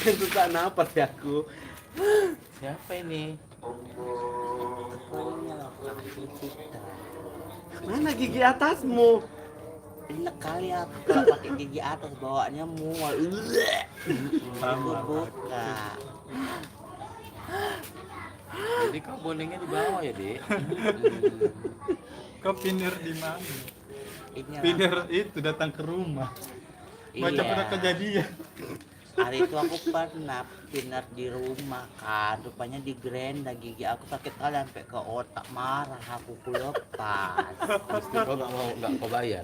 Kan susah napas ya aku. Siapa ini? Mana gigi atasmu? Enak kali aku kalau pakai gigi atas bawaannya mual. Aku buka. Jadi kau bonengnya di bawah ya, Dek? Kau pinir di mana? Ini Pinir itu datang ke rumah. Macam pernah kejadian. Hari itu aku pernah pindah di rumah kan, rupanya di gerenda gigi aku sakit kali sampai ke otak, marah aku lepas. Mesti kau nggak kau bayar.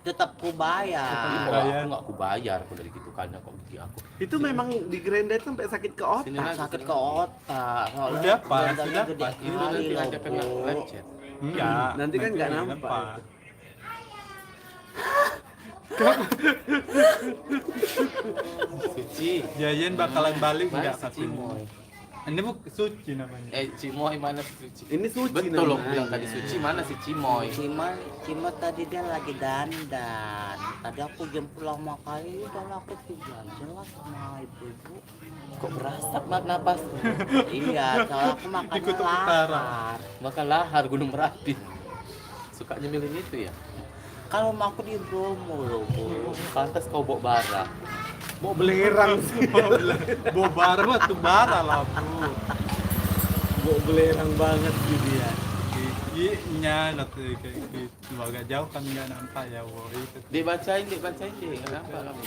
Tetap ku bayar. Aku nggak aku bayar aku dari gitu kan kok gigi aku. Itu memang di Grenda sampai sakit ke otak. Sini lagi. Sakit ke otak. Soalnya Udah pas, gerendanya sudah gede pas. Ini kali nanti loh, ada kena Bu. lecet. Enggak. Nanti kan nggak nampak. Suci. Jayen bakalan balik Mana enggak si katanya. Cimoy? Ini Suci namanya. Cimoy mana si Suci? Ini Suci Betul loh namanya. bilang tadi Suci, mana si Cimoy? Cima tadi dia lagi dandan. Tadi aku jemput lama kali, udah aku tiga jelas sama ibu-ibu. Kok berasap mak napas? Iya, soalnya aku makan Di kutub utara. lahar. Makan lahar Gunung Merapi. Suka nyemilin itu ya? Kalau mau aku di Bromo loh, Bu. Pantas kau bawa bara. Mau belerang sih. Bobar mah tuh bara lah, Bu. Mau belerang banget sih dia. Giginya katanya kayak gitu. Agak jauh kan enggak nampak ya, woi. Dibacain deh. Kenapa kamu?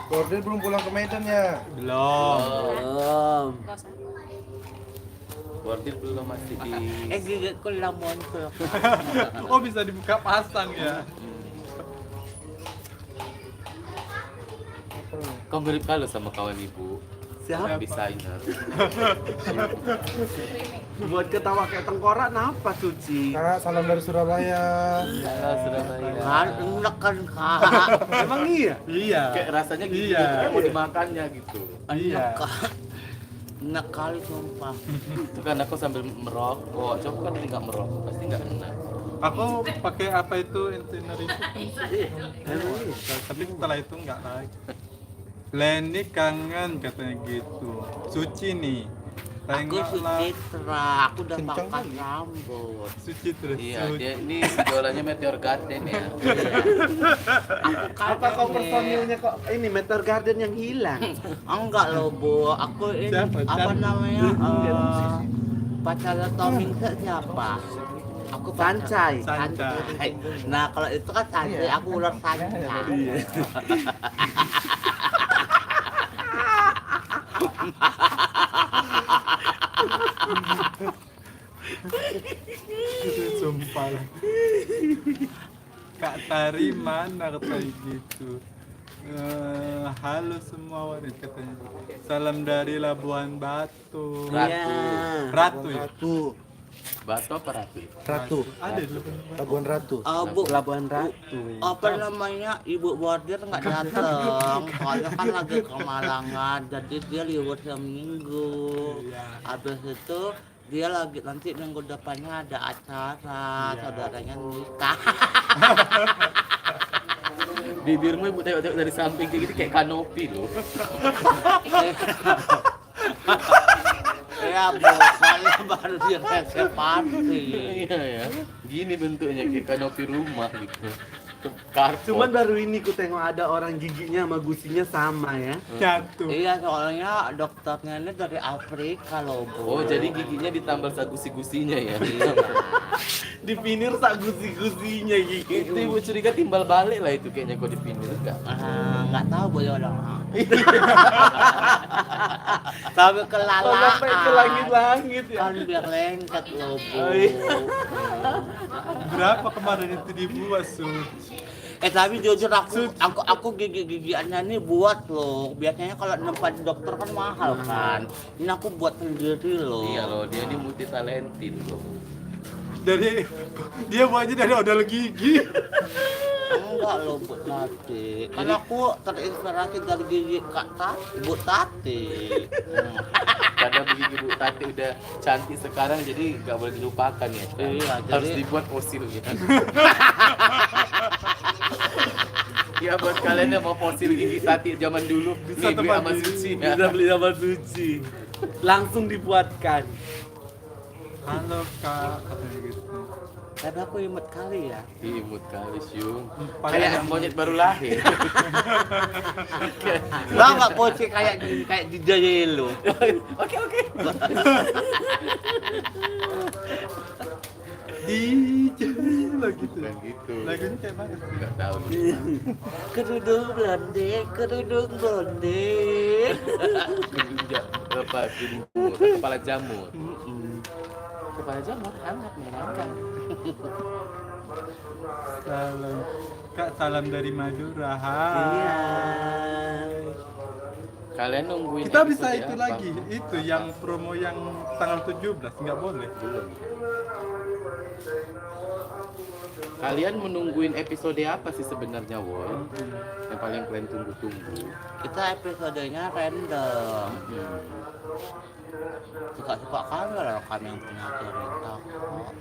Bordir belum pulang ke Medan ya? Belum. Belum. Bordir belum masih di. Gigiku lah muncul. Oh, bisa dibuka pasang ya. Kau mirip kalau sama kawan ibu. Siapa? Desainer. Buat ketawa kayak tengkorak kenapa Suci? Kak, salam dari Surabaya. Halo Surabaya. Kan enak kan, Kak. Emang iya? Iya. Kayak rasanya gitu. Iya. Mau dimakannya gitu. Iya. Enak kali sumpah. Itu kan aku sambil merokok. Coba kan ini nggak merokok pasti nggak enak. Aku pakai apa itu intinya itu. Emang iya? Tapi setelah itu enggak lagi. Lenny kangen katanya gitu. Suci nih. Aku Tengoklah. Sucitra, aku udah Kencang pangkas kali. rambut. Suci terus. Iya, Suci. dia ini jualannya Meteor Garden ya. Apa kau personilnya kok ini Meteor Garden yang hilang? Enggak loh, Bu. Aku ini Siapa? apa Chan? namanya? Pacarnya Tommy siapa? Aku Sancai. Sancai. Nah, kalau itu kan Sancai, aku ular Sancai. Iya. Sumpah. Kak Tari mana katanya gitu. Halo semua waris katanya. Salam dari Labuan Batu. Ratu. Ratu ya? Ratu. Batu apa ratu? Ratu. Ada di Labuan Batu. Labuan Ratu. Bu, Labuan Ratu. apa namanya, Ibu Bordir nggak datang, soalnya kan lagi ke Malangan, jadi dia libur seminggu. Habis itu dia lagi nanti minggu depannya ada acara, saudaranya nikah. Bibirmu ibu tengok-tengok dari samping kayak gitu kayak kanopi loh. Ya Bu, saya baru direservasi. Iya ya. Gini bentuknya kayak kanopi rumah gitu. Karpet. Cuman baru ini ku tengok ada orang giginya sama gusinya sama ya. Jatuh. Iya, soalnya dokternya ini dari Afrika loh Bu. Oh, jadi giginya ditambal sagusi-gusinya ya. Dipinir sak gusi-gusinya gigi. Itu ibu curiga timbal balik lah itu kayaknya kok dipinir enggak? Nggak tahu Bu ya orang. Sampai ke Sampai ke langit-langit ya. Kan biar lengket loh Bu. Oh, iya. Berapa kemarin itu dibuat Suci? Tapi jujur aku gigi-gigiannya ini buat loh. Biasanya kalau nempat di dokter kan mahal kan. Ini aku buat sendiri loh. Iya loh, dia ini multi talented loh. Dari dia buatnya dari odol gigi. Enggak loh Bu Tati. Kan aku terinspirasi dari gigi Kak Tati, Bu Tati. Karena gigi Bu Tati udah cantik sekarang jadi nggak boleh dilupakan ya. Iya, Harus jadi- dibuat fosil ya. Ya buat kalian yang mau fosil gigi Tati zaman dulu, Bisa nih beli tempat sama di- Suci ya. Bisa beli sama Suci. Langsung dibuatkan. Halo kak, katanya gitu. Tapi aku imut kali ya. Imut kali Syung. Padahal Kayak monyet baru lahir. Nggak pocik kayak gini, kayak di Jayelo. Oke. Lagi tuh. Bukan gitu. Lagunya kayak mana? Enggak tahu. Kerudung blonde, kerudung blonde. Apa? Kepala jamur. Kepala jamur hangat menyenangkan. Salam. Kak, salam dari Madura. Iya. Kalian nungguin Kita bisa episode itu apa? lagi, itu yang promo yang tanggal 17, nggak boleh. Kalian menungguin episode apa sih sebenarnya, Wol? Yang paling kalian tunggu-tunggu. Kita episodenya random. Suka-suka kalian lah kami yang punya cerita.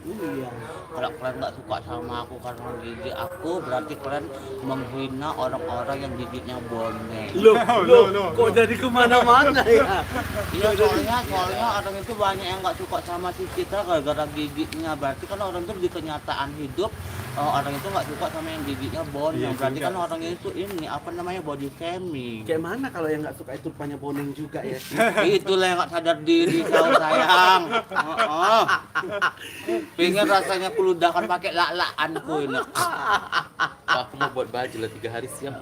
Iya. Kalau kalian nggak suka sama aku karena gigi aku, berarti kalian menghina orang-orang yang giginya bone. Loh, kok jadi kemana-mana ya? Iya, soalnya orang itu banyak yang nggak suka sama si Citra gara-gara giginya. Berarti kan orang itu di kenyataan hidup orang itu nggak suka sama yang giginya bone. Iya Berarti juga. kan orang itu ini apa namanya body shaming. Kayak mana kalau yang nggak suka itu rupanya boneng juga ya? Itulah yang nggak sadar diri kau sayang. Pengen rasanya kuludahkan pakai lak-lakanku ini. Aku mau buat baju lah 3 hari siang.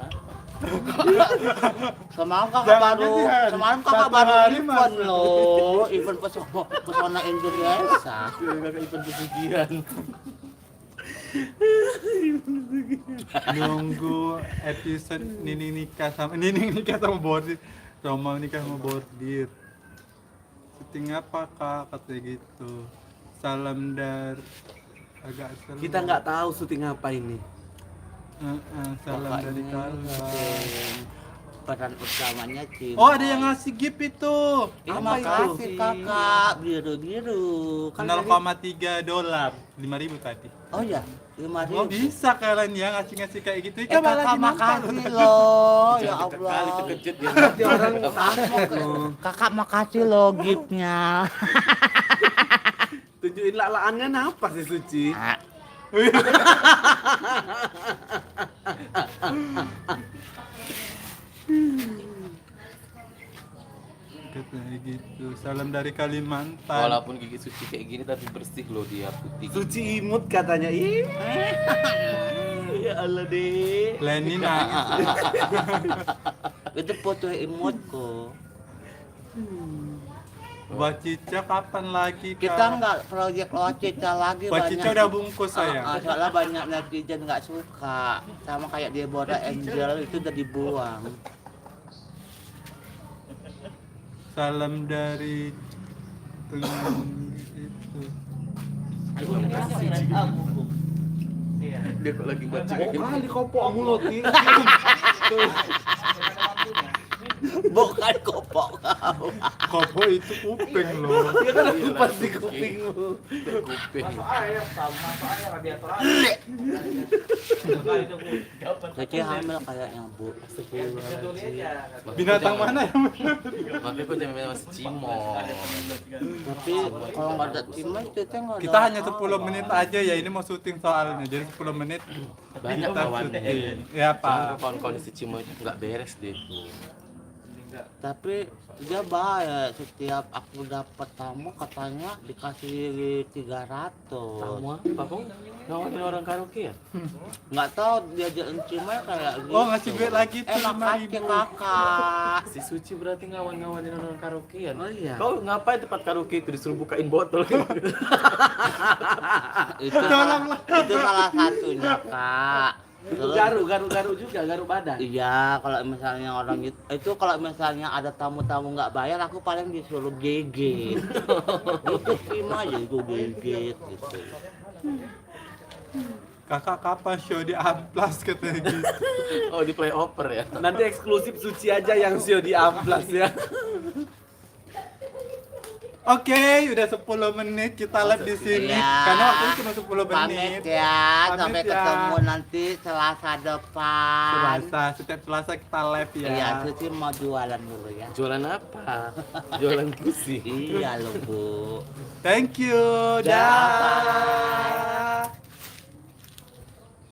Semalam kakak Jangan baru, gantian. semalam kakak Satu baru hari event masuk. loh, event pesona Indonesia. Kakak event pesugihan. Nunggu episode Nining nikah sama Bordir. Roma nikah sama Bordir. Syuting apa kak? Katanya gitu. Salam dari agak salam. Kita nggak tahu syuting apa ini. Salam dari kalian. Peran utamanya Cima. Oh, ada yang ngasih gift itu. Terima kasih kakak, biru-biru. Kan dari- $0,3, 5.000 tadi. Oh ya, 5.000. Oh bisa kalian ya ngasih kayak gitu. Kakak makasih loh, ya Jangan Allah. kali terkejut ya. Nanti orang takut loh. Kakak makasih loh giftnya. Tunjukin lak-lakannya apa sih Suci? Katanya gitu. Salam dari Kalimantan. Walaupun gigi Suci kayak gini tapi bersih loh dia putih. Suci imut katanya. Ih. Ya Allah deh. Leni nangis. Itu foto emotku. Buat Cica kapan lagi Kak? Kita nggak proyek Cica lagi Buat Cica udah bungkus saya. Soalnya banyak netizen nggak suka. Sama kayak Deborah Angel itu udah dibuang. Salam dari teman itu. Dia kok lagi baca Oh kali kopok mulut ini. Bukan kopok kau. Kopo itu kuping loh. Dia kan kupas di kupingmu. kuping. Kece hamil kayaknya bu. Binatang mana yang Makanya kok jangan masih cimol. Tapi kalau nggak ada timnya Cica nggak ada. Kita hanya 10 menit aja ya, ini mau syuting soalnya. Jadi 10 menit Banyak kita kawannya. syuting. Ya Pak. Kawan-kawan si cimol itu nggak beres deh tuh. Tapi dia baik, setiap aku dapat tamu katanya dikasih 300. Tamu apa kok? Ngawatin orang karaoke ya? Nggak tahu dia jalan cimai kayak gitu. Oh, ngasih duit lagi tuh, Enak aja 5.000. kakak. Si Suci berarti ngawatin orang karaokean. Oh iya. Kau ngapain tempat karaoke itu disuruh bukain botol? Itu salah satunya kak. Itu garu juga, garu badan. Iya, kalau misalnya orang itu kalau misalnya ada tamu-tamu nggak bayar, aku paling disuruh gigit. Itu terima aja itu gigit gitu. Kakak kapan show di Amplas katanya gitu. Oh di playover ya? Nanti eksklusif Suci aja yang show di Amplas ya. Oke, udah 10 menit kita live di sini. Iya. Karena waktunya cuma 10 menit. Pamit ya, sampai Pamit ya. ketemu nanti Selasa depan. Selasa, setiap Selasa kita live ya. Iya, Suci mau jualan dulu ya. Jualan apa? Jualan kursi. Iya loh Bu. Thank you. Dah. Dah.